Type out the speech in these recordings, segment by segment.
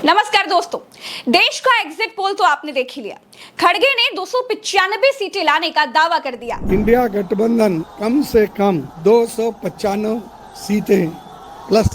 नमस्कार दोस्तों, देश का एग्जिट पोल तो आपने देख ही लिया। खड़गे ने 295 सीटें लाने का दावा कर दिया। इंडिया गठबंधन कम से कम 295 सीटें प्लस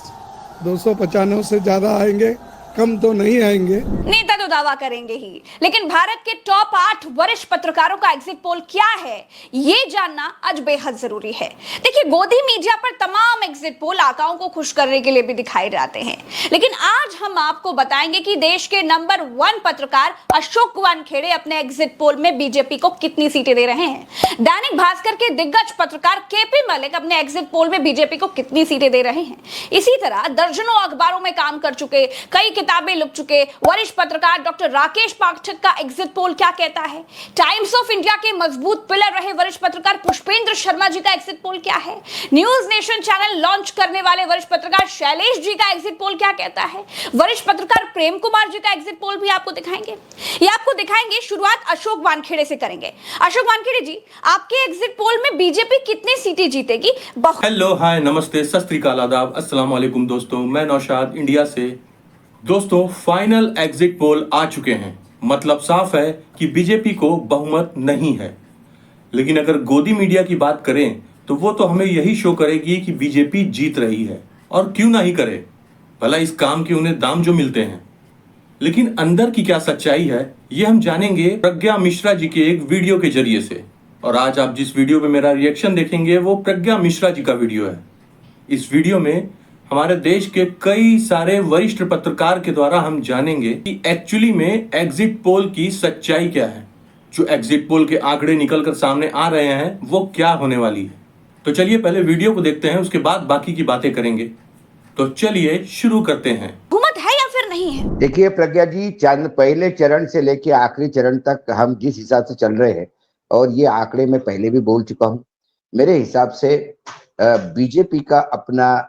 295 से ज्यादा आएंगे, कम तो नहीं आएंगे। नेता तो दावा करेंगे ही, लेकिन भारत के टॉप 8 वरिष्ठ पत्रकारों का एग्जिट पोल क्या है, ये जानना आज बेहद जरूरी है। देखिए, गोदी मीडिया पर तमाम एग्जिट पोल आकाओं को खुश करने के लिए भी दिखाए जाते हैं, लेकिन आज हम आपको बताएंगे कि देश के नंबर 1 पत्रकार अशोक वानखेड़े अपने एग्जिट पोल में बीजेपी को कितनी सीटें दे रहे हैं। दैनिक भास्कर के दिग्गज पत्रकार केपी मलिक अपने एग्जिट पोल में बीजेपी को कितनी सीटें दे रहे हैं। इसी तरह दर्जनों अखबारों में काम कर चुके, कई किताबें लिख चुके वरिष्ठ पत्रकार डॉक्टर राकेश पाठक का एग्जिट पोल क्या कहता है। टाइम्स ऑफ इंडिया के मजबूत पिलर रहे वरिष्ठ पत्रकार पुष्पेंद्र शर्मा जी का एग्जिट पोल क्या है। न्यूज नेशन चैनल लॉन्च करने वाले वरिष्ठ पत्रकार शैलेश जी का एग्जिट पोल क्या कहता है। वरिष्ठ पत्रकार प्रेम कुमार जी का एग्जिट पोल भी आपको दिखाएंगे। ये आपको दिखाएंगे। शुरुआत अशोक वानखेड़े से करेंगे। अशोक वानखेड़े जी, आपके एग्जिट पोल में बीजेपी कितनी सीटें जीतेगी? हेलो, हाय, नमस्ते, सत श्री अकाल, आदाब, अस्सलाम वालेकुम दोस्तों। मैं नौशाद इंडिया से। दोस्तों, फाइनल एग्जिट पोल आ चुके हैं। मतलब साफ है कि बीजेपी को बहुमत नहीं है। लेकिन अगर गोदी मीडिया की बात करें तो वो तो हमें यही शो करेगी कि बीजेपी जीत रही है, और क्यों ना ही करे, भला इस काम के उन्हें दाम जो मिलते हैं। लेकिन अंदर की क्या सच्चाई है, ये हम जानेंगे प्रज्ञा मिश्रा जी के एक वीडियो के जरिए से। और आज आप जिस वीडियो में मेरा रिएक्शन देखेंगे वो प्रज्ञा मिश्रा जी का वीडियो है। इस वीडियो में हमारे देश के कई सारे वरिष्ठ पत्रकार के द्वारा हम जानेंगे कि एक्चुअली में एग्जिट पोल की सच्चाई क्या है। जो एग्जिट पोल के आंकड़े निकलकर सामने आ रहे हैं वो क्या होने वाली है। तो चलिए पहले वीडियो को देखते हैं, उसके बाद बाकी की बातें करेंगे। तो चलिए शुरू करते हैं। हुकूमत है या फिर नहीं है? देखिए प्रज्ञा जी, पहले चरण से लेके आखिरी चरण तक हम जिस हिसाब से चल रहे हैं, और ये आंकड़े मैं पहले भी बोल चुका हूँ, मेरे हिसाब से बीजेपी का अपना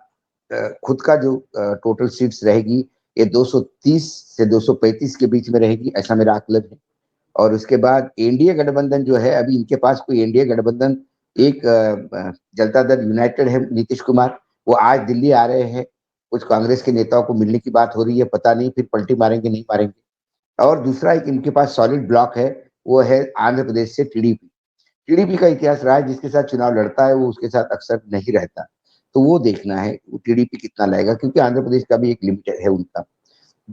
खुद का जो टोटल सीट्स रहेगी ये 230 से 235 के बीच में रहेगी, ऐसा मेरा आकलन है। और उसके बाद एनडीए गठबंधन जो है, अभी इनके पास कोई एनडीए गठबंधन, एक जनता दल यूनाइटेड है, नीतीश कुमार, वो आज दिल्ली आ रहे हैं। कुछ कांग्रेस के नेताओं को मिलने की बात हो रही है, पता नहीं फिर पलटी मारेंगे नहीं मारेंगे। और दूसरा एक इनके पास सॉलिड ब्लॉक है, वो है आंध्र प्रदेश से टीडीपी। टीडीपी का इतिहास रहा है, जिसके साथ चुनाव लड़ता है वो उसके साथ अक्सर नहीं रहता। तो वो देखना है वो टीडीपी कितना लाएगा, क्योंकि आंध्र प्रदेश का भी एक लिमिटेड है उनका।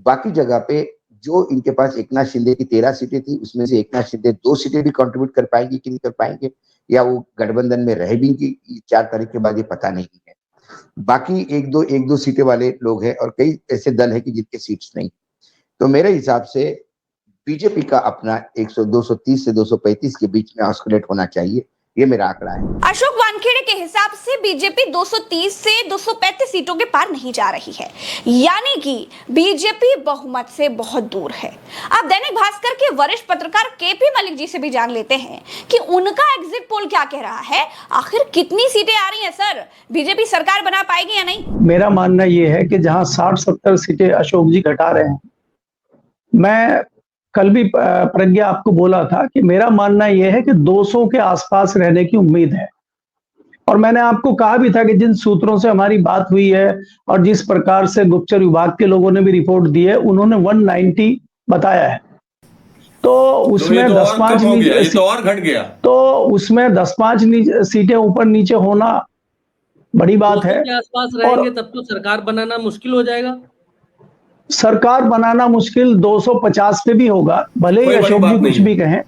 बाकी जगह पे जो इनके पास एकनाथ शिंदे की 13 सीटें थी, उसमें से एकनाथ शिंदे 2 सीटें भी कंट्रीब्यूट कर पाएंगे कि नहीं कर पाएंगे, या वो गठबंधन में रह भी कि 4 तारीख के बाद, ये पता नहीं है। बाकी एक दो सीटें वाले लोग हैं, और कई ऐसे दल है कि जिनके सीट्स नहीं। तो मेरे हिसाब से बीजेपी का अपना 230 से 235 के बीच में ऑस्कुलेट होना चाहिए, ये मेरा आंकड़ा है। अशोक वानखेड़े के हिसाब से बीजेपी 230 से 235 सीटों के पार नहीं जा रही है, यानी कि बीजेपी बहुमत से बहुत दूर है। अब दैनिक भास्कर के वरिष्ठ पत्रकार केपी मलिक जी से भी जान लेते हैं कि उनका एग्जिट पोल क्या कह रहा है। आखिर कितनी सीटें आ रही हैं सर? बीजेपी सरकार बना पाएगी या नहीं? मेरा मानना यह है कि जहां 60-70 सीटें अशोक जी घटा रहे हैं, मैं कल भी प्रज्ञा आपको बोला था कि मेरा मानना यह है कि 200 के आसपास रहने की उम्मीद है। और मैंने आपको कहा भी था कि जिन सूत्रों से हमारी बात हुई है और जिस प्रकार से गुप्तचर विभाग के लोगों ने भी रिपोर्ट दी है, उन्होंने 190 बताया है। तो उसमें 10-5 उसमें 10-5 सीटें ऊपर नीचे होना बड़ी बात है। के आसपास रहेंगे तब तो सरकार बनाना मुश्किल हो जाएगा। सरकार बनाना मुश्किल 250 पे भी होगा, भले ही अशोक जी कुछ भी कहें।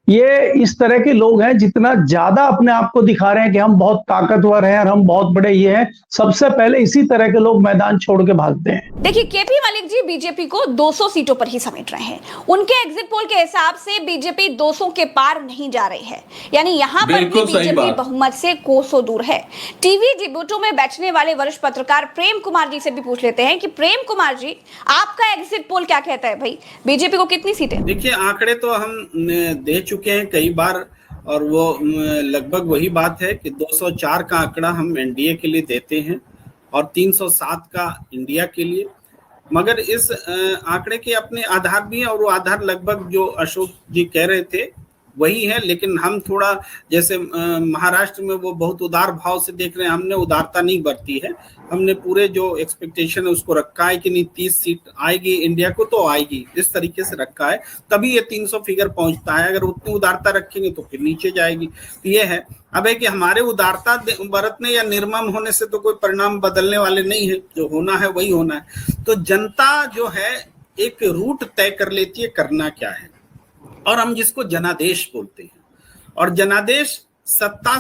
ये इस तरह के लोग हैं, जितना ज्यादा अपने आप को दिखा रहे हैं कि हम बहुत ताकतवर हैं और हम बहुत बड़े ये हैं, सबसे पहले इसी तरह के लोग मैदान छोड़ के भागते हैं। देखिए, केपी मलिक जी बीजेपी को 200 सीटों पर ही समेट रहे हैं। उनके एग्जिट पोल के हिसाब से बीजेपी 200 के पार नहीं जा रही है, यानी यहाँ पर भी बीजेपी बहुमत से कोसों दूर है। टीवी डिबेटों में बैठने वाले वरिष्ठ पत्रकार प्रेम कुमार जी से भी पूछ लेते हैं कि प्रेम कुमार जी, आपका एग्जिट पोल क्या कहता है भाई, बीजेपी को कितनी सीटें? देखिए, आंकड़े तो हम दे चुके हैं कई बार, और वो लगभग वही बात है कि 204 का आंकड़ा हम एनडीए के लिए देते हैं और 307 का इंडिया के लिए। मगर इस आंकड़े के अपने आधार भी हैं, और वो आधार लगभग जो अशोक जी कह रहे थे वही है, लेकिन हम थोड़ा जैसे महाराष्ट्र में वो बहुत उदार भाव से देख रहे हैं, हमने उदारता नहीं बरती है। हमने पूरे जो एक्सपेक्टेशन है उसको रखा है कि नहीं 30 सीट आएगी इंडिया को तो आएगी, इस तरीके से रखा है, तभी ये 300 फिगर पहुंचता है। अगर उतनी उदारता रखेंगे तो फिर नीचे जाएगी। तो ये है, अब है कि हमारे उदारता बरतने या निर्मम होने से तो कोई परिणाम बदलने वाले नहीं है, जो होना है वही होना है। तो जनता जो है एक रूट तय कर लेती है करना क्या है, और हम जिसको जनादेश बोलते हैं, और जनादेश सत्ता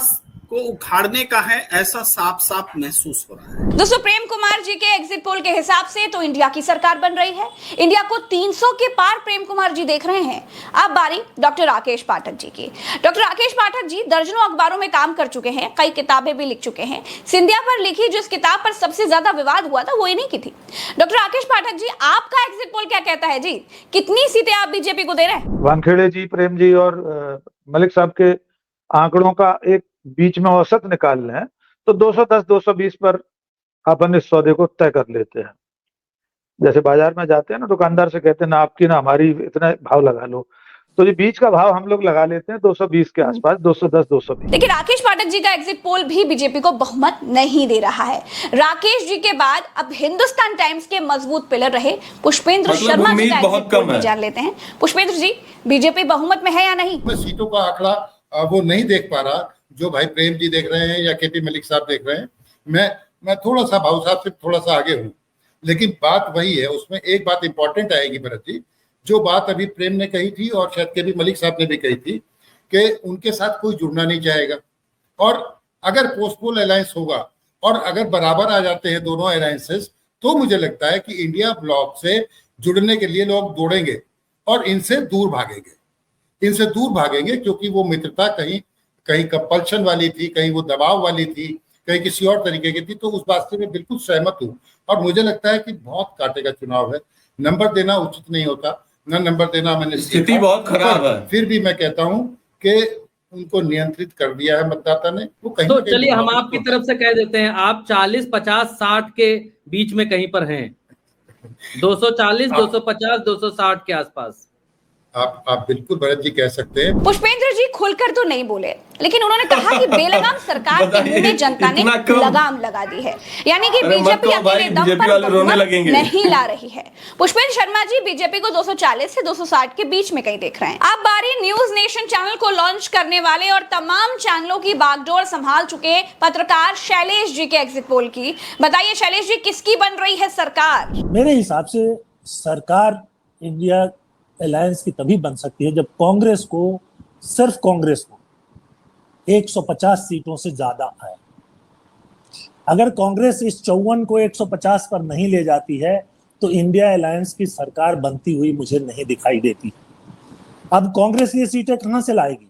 को उखाड़ने का है, ऐसा साफ साफ महसूस हो रहा है। दोस्तों, प्रेम कुमार जी के एग्जिट पोल के हिसाब से तो इंडिया की सरकार बन रही है। इंडिया को 300 के पार प्रेम कुमार जी देख रहे हैं। अब बारी डॉक्टर राकेश पाठक जी की। डॉक्टर राकेश पाठक जी दर्जनों अखबारों में काम कर चुके हैं, कई किताबें भी लिख चुके हैं। सिंधिया पर लिखी जिस किताब पर सबसे ज्यादा विवाद हुआ था वो इन्हीं की थी। डॉक्टर राकेश पाठक जी, आपका एग्जिट पोल क्या कहता है जी? कितनी सीटें आप बीजेपी को दे रहे हैं? वानखेड़े जी, प्रेम जी और मलिक साहब के आंकड़ों का एक बीच में औसत निकाल लें तो 210-220 पर अपन इस सौदे को तय कर लेते हैं। जैसे बाजार में जाते हैं ना, दुकानदार से कहते हैं ना आपकी ना हमारी, इतना भाव लगा लो, तो ये बीच का भाव हम लोग लगा लेते हैं 220 के आसपास, 210-220। लेकिन राकेश पाठक जी का एग्जिट पोल भी बीजेपी को बहुमत नहीं दे रहा है। राकेश जी के बाद अब हिंदुस्तान टाइम्स के मजबूत पिलर रहे पुष्पेंद्र शर्मा जी का एग्जिट पोल भी जान लेते हैं। पुष्पेंद्र जी, बीजेपी बहुमत में है या नहीं? मैं सीटों का आंकड़ा वो नहीं देख पा रहा जो भाई प्रेम जी देख रहे हैं या केपी मलिक साहब देख रहे हैं। मैं थोड़ा सा भाऊ साहब से थोड़ा सा आगे हूँ, लेकिन बात वही है। उसमें एक बात इंपॉर्टेंट आएगी भरत जी, जो बात अभी प्रेम ने कही थी और शायद केपी मलिक साहब ने भी कही थी कि उनके साथ कोई जुड़ना नहीं चाहेगा, और अगर पोस्टपोल अलायंस होगा और अगर बराबर आ जाते हैं दोनों अलायंसेस, तो मुझे लगता है कि इंडिया ब्लॉक से जुड़ने के लिए लोग दौड़ेंगे और इनसे दूर भागेंगे, क्योंकि वो मित्रता कहीं कंपल्शन वाली थी, कहीं वो दबाव वाली थी, कहीं किसी और तरीके की थी। तो उस बात से मैं बिल्कुल सहमत हूँ, और मुझे लगता है कि बहुत कांटे का चुनाव है। नंबर देना उचित नहीं होता, ना नंबर देना मैंने स्थिति बहुत खराब है। फिर भी मैं कहता हूँ कि उनको नियंत्रित कर दिया है मतदाता ने। वो कहीं तो चलिए हम आपकी तरफ से कह देते हैं, आप 40, 50, 60 के बीच में कहीं पर हैं। 240, 250, 260 के आसपास आप बिल्कुल भरत जी कह सकते हैं। पुष्पेंद्र जी खुलकर तो नहीं बोले, लेकिन उन्होंने कहा कि बेलगाम सरकार के मुंह में जनता ने लगाम लगा दी है, यानी कि बीजेपी अकेले दम पर बहुमत नहीं ला रही है। पुष्पेंद्र शर्मा जी बीजेपी को 240 से 260 के बीच में कहीं देख रहे हैं। अब बारी न्यूज नेशन चैनल को लॉन्च करने वाले और तमाम चैनलों की बागडोर संभाल चुके पत्रकार शैलेश जी के एग्जिट पोल की। बताइए शैलेश जी, किसकी बन रही है सरकार? मेरे हिसाब से सरकार इंडिया अलायंस की तभी बन सकती है जब कांग्रेस को, सिर्फ कांग्रेस को 150 सीटों से ज्यादा आए। अगर कांग्रेस इस 54 को 150 पर नहीं ले जाती है तो इंडिया अलायंस की सरकार बनती हुई मुझे नहीं दिखाई देती। अब कांग्रेस ये सीटें कहां से लाएगी?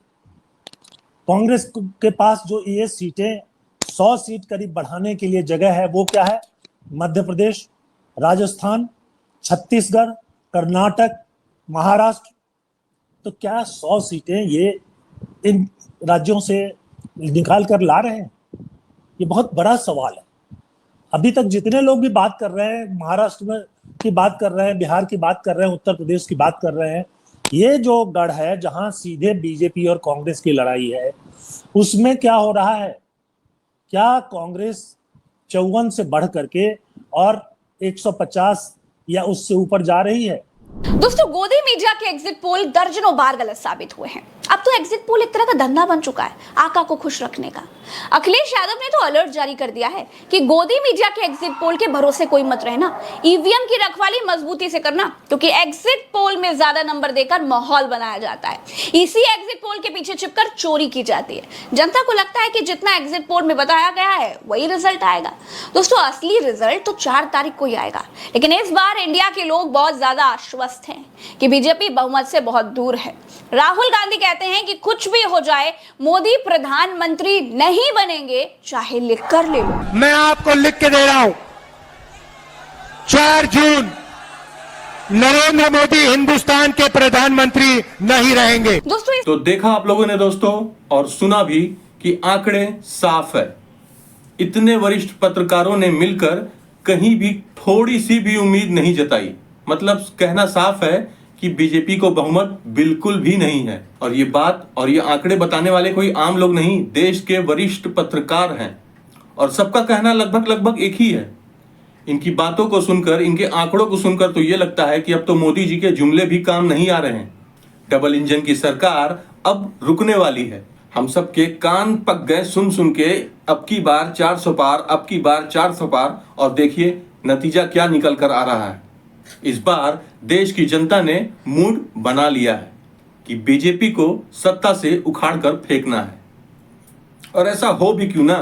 कांग्रेस के पास जो ये सीटें 100 सीट करीब बढ़ाने के लिए जगह है वो क्या है? मध्य प्रदेश, राजस्थान, छत्तीसगढ़, कर्नाटक, महाराष्ट्र। तो क्या 100 सीटें ये इन राज्यों से निकाल कर ला रहे हैं? ये बहुत बड़ा सवाल है। अभी तक जितने लोग भी बात कर रहे हैं, महाराष्ट्र में की बात कर रहे हैं, बिहार की बात कर रहे हैं, उत्तर प्रदेश की बात कर रहे हैं, ये जो गढ़ है जहां सीधे बीजेपी और कांग्रेस की लड़ाई है, उसमें क्या हो रहा है? क्या कांग्रेस 54 से बढ़ करके और 150 या उससे ऊपर जा रही है? दोस्तों, गोदी मीडिया के एग्जिट पोल दर्जनों बार गलत साबित हुए हैं। अब तो एग्जिट पोल एक तरह का धंधा बन चुका है आका को खुश रखने का। अखिलेश यादव ने तो अलर्ट जारी कर दिया है कि गोदी मीडिया के एग्जिट पोल के भरोसे कोई मत रहना, ईवीएम की रखवाली मजबूती से करना, क्योंकि एग्जिट पोल में ज्यादा नंबर देकर माहौल बनाया जाता है। इसी एग्जिट पोल के पीछे छिपकर चोरी की जाती है। जनता को लगता है कि जितना एग्जिट पोल में बताया गया है वही रिजल्ट आएगा। दोस्तों, असली रिजल्ट तो 4 तारीख को ही आएगा, लेकिन इस बार इंडिया के लोग बहुत ज्यादा आश्वस्त हैं कि बीजेपी बहुमत से बहुत दूर है। राहुल गांधी कहते हैं कि कुछ भी हो जाए, मोदी प्रधानमंत्री नहीं बनेंगे, चाहे लिख कर ले लो। मैं आपको लिख के दे रहा हूं, 4 जून नरेंद्र मोदी हिंदुस्तान के प्रधानमंत्री नहीं रहेंगे। दोस्तों, तो देखा आप लोगों ने दोस्तों, और सुना भी कि आंकड़े साफ है। इतने वरिष्ठ पत्रकारों ने मिलकर कहीं भी थोड़ी सी भी उम्मीद नहीं जताई। मतलब कहना साफ है कि कि बीजेपी को बहुमत बिल्कुल भी नहीं है। और ये बात और ये आंकड़े बताने वाले कोई आम लोग नहीं, देश के वरिष्ठ पत्रकार हैं और सबका कहना लगभग एक ही है। इनकी बातों को सुनकर, इनके आंकड़ों को सुनकर तो ये लगता है कि अब तो मोदी जी के जुमले भी काम नहीं आ रहे हैं। डबल इंजन की सरकार अब रुकने वाली है। हम सबके कान पक गए सुन के, अब की बार 400 पार, अब की बार 400 पार। और देखिए नतीजा क्या निकल कर आ रहा है। इस बार देश की जनता ने मूड बना लिया है कि बीजेपी को सत्ता से उखाड़ कर फेंकना है। और ऐसा हो भी क्यों ना,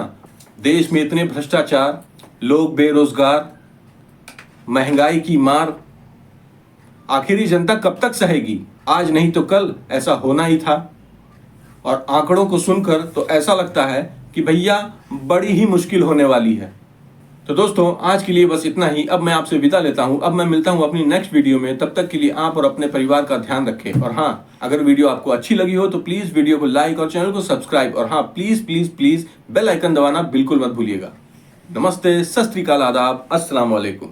देश में इतने भ्रष्टाचार, लोग बेरोजगार, महंगाई की मार, आखिरी जनता कब तक सहेगी? आज नहीं तो कल ऐसा होना ही था। और आंकड़ों को सुनकर तो ऐसा लगता है कि भैया बड़ी ही मुश्किल होने वाली है। तो दोस्तों आज के लिए बस इतना ही। अब मैं आपसे विदा लेता हूं। अब मैं मिलता हूं अपनी नेक्स्ट वीडियो में। तब तक के लिए आप और अपने परिवार का ध्यान रखें। और हाँ, अगर वीडियो आपको अच्छी लगी हो तो प्लीज वीडियो को लाइक और चैनल को सब्सक्राइब। और हाँ, प्लीज बेल आइकन दबाना बिल्कुल मत भूलिएगा। नमस्ते, सत श्री अकाल, आदाब, अस्सलाम वालेकुम।